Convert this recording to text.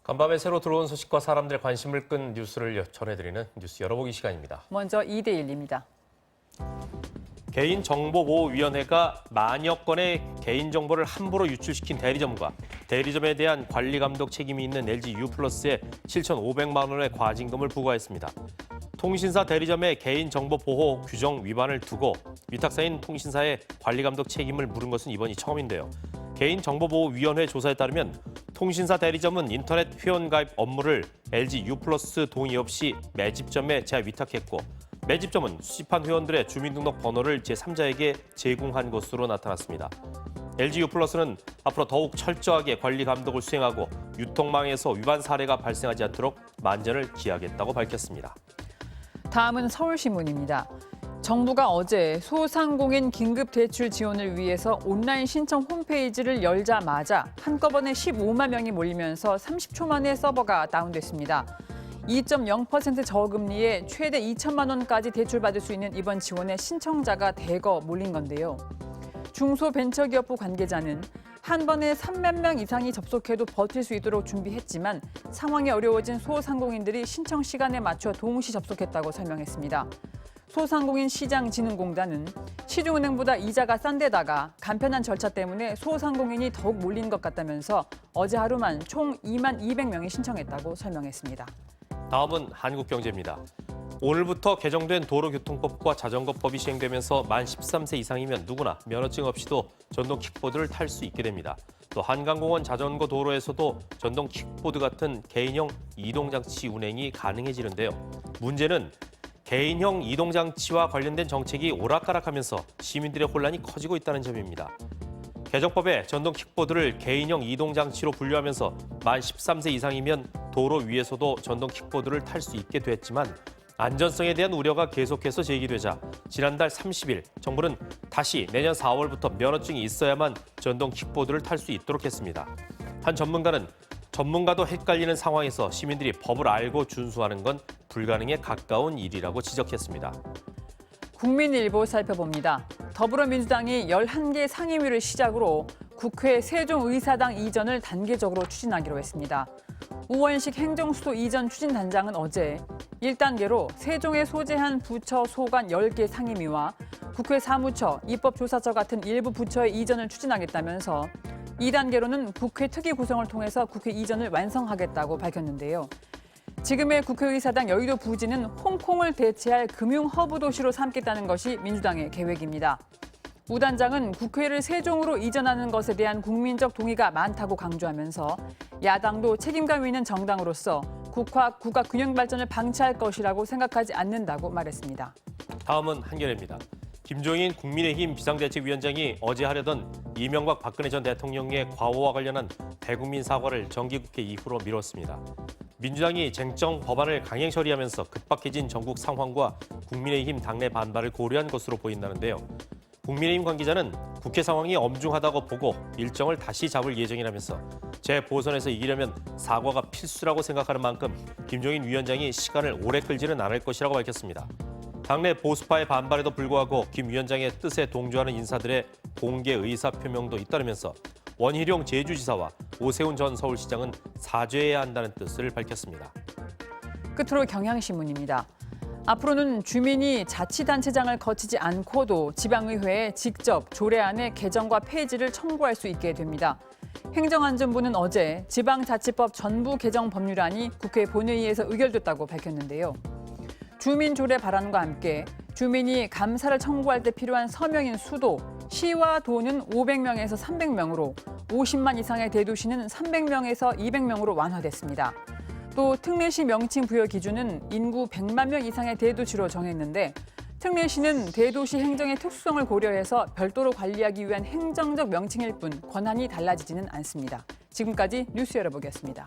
간밤에 새로 들어온 소식과 사람들의 관심을 끈 뉴스를 전해드리는 뉴스 열어보기 시간입니다. 먼저 2대1입니다. 개인정보보호위원회가 만여 건의 개인정보를 함부로 유출시킨 대리점과 대리점에 대한 관리감독 책임이 있는 LG U+에 7,500만 원의 과징금을 부과했습니다. 통신사 대리점의 개인정보보호 규정 위반을 두고 위탁사인 통신사의 관리감독 책임을 물은 것은 이번이 처음인데요. 개인정보보호위원회 조사에 따르면 통신사 대리점은 인터넷 회원가입 업무를 LG U+ 동의 없이 매집점에 재위탁했고 매집점은 수집한 회원들의 주민등록 번호를 제3자에게 제공한 것으로 나타났습니다. LG U+는 앞으로 더욱 철저하게 관리 감독을 수행하고 유통망에서 위반 사례가 발생하지 않도록 만전을 기하겠다고 밝혔습니다. 다음은 서울신문입니다. 정부가 어제 소상공인 긴급대출 지원을 위해서 온라인 신청 홈페이지를 열자마자 한꺼번에 15만 명이 몰리면서 30초 만에 서버가 다운됐습니다. 2.0% 저금리에 최대 2천만 원까지 대출받을 수 있는 이번 지원에 신청자가 대거 몰린 건데요. 중소벤처기업부 관계자는 한 번에 3만 명 이상이 접속해도 버틸 수 있도록 준비했지만 상황이 어려워진 소상공인들이 신청 시간에 맞춰 동시 접속했다고 설명했습니다. 소상공인 시장진흥공단은 시중은행보다 이자가 싼 데다가 간편한 절차 때문에 소상공인이 더욱 몰린 것 같다면서 어제 하루만 총 2만 200명이 신청했다고 설명했습니다. 다음은 한국경제입니다. 오늘부터 개정된 도로교통법과 자전거법이 시행되면서 만 13세 이상이면 누구나 면허증 없이도 전동 킥보드를 탈 수 있게 됩니다. 또 한강공원 자전거 도로에서도 전동 킥보드 같은 개인형 이동장치 운행이 가능해지는데요. 문제는 개인형 이동장치와 관련된 정책이 오락가락하면서 시민들의 혼란이 커지고 있다는 점입니다. 개정법에 전동 킥보드를 개인형 이동장치로 분류하면서 만 13세 이상이면 도로 위에서도 전동 킥보드를 탈 수 있게 됐지만 안전성에 대한 우려가 계속해서 제기되자 지난달 30일 정부는 다시 내년 4월부터 면허증이 있어야만 전동 킥보드를 탈 수 있도록 했습니다. 한 전문가는 전문가도 헷갈리는 상황에서 시민들이 법을 알고 준수하는 건 불가능에 가까운 일이라고 지적했습니다. 국민일보 살펴봅니다. 더불어민주당이 11개 상임위를 시작으로 국회 세종의사당 이전을 단계적으로 추진하기로 했습니다. 우원식 행정수도 이전 추진단장은 어제 1단계로 세종에 소재한 부처 소관 10개 상임위와 국회 사무처, 입법조사처 같은 일부 부처의 이전을 추진하겠다면서 2단계로는 국회 특위 구성을 통해서 국회 이전을 완성하겠다고 밝혔는데요. 지금의 국회의사당 여의도 부지는 홍콩을 대체할 금융 허브 도시로 삼겠다는 것이 민주당의 계획입니다. 우 단장은 국회를 세종으로 이전하는 것에 대한 국민적 동의가 많다고 강조하면서 야당도 책임감 있는 정당으로서 국각 균형 발전을 방치할 것이라고 생각하지 않는다고 말했습니다. 다음은 한겨레입니다. 김종인 국민의힘 비상대책위원장이 어제 하려던 이명박 박근혜 전 대통령의 과오와 관련한 대국민 사과를 정기국회 이후로 미뤘습니다. 민주당이 쟁점 법안을 강행 처리하면서 급박해진 전국 상황과 국민의힘 당내 반발을 고려한 것으로 보인다는데요. 국민의힘 관계자는 국회 상황이 엄중하다고 보고 일정을 다시 잡을 예정이라면서 재보선에서 이기려면 사과가 필수라고 생각하는 만큼 김종인 위원장이 시간을 오래 끌지는 않을 것이라고 밝혔습니다. 당내 보수파의 반발에도 불구하고 김 위원장의 뜻에 동조하는 인사들의 공개 의사 표명도 잇따르면서 원희룡 제주지사와 오세훈 전 서울시장은 사죄해야 한다는 뜻을 밝혔습니다. 끝으로 경향신문입니다. 앞으로는 주민이 자치단체장을 거치지 않고도 지방의회에 직접 조례안의 개정과 폐지를 청구할 수 있게 됩니다. 행정안전부는 어제 지방자치법 전부 개정 법률안이 국회 본회의에서 의결됐다고 밝혔는데요. 주민조례 발안과 함께 주민이 감사를 청구할 때 필요한 서명인 수도, 시와 도는 500명에서 300명으로 50만 이상의 대도시는 300명에서 200명으로 완화됐습니다. 또 특례시 명칭 부여 기준은 인구 100만 명 이상의 대도시로 정했는데 특례시는 대도시 행정의 특수성을 고려해서 별도로 관리하기 위한 행정적 명칭일 뿐 권한이 달라지지는 않습니다. 지금까지 뉴스 열어보기였습니다.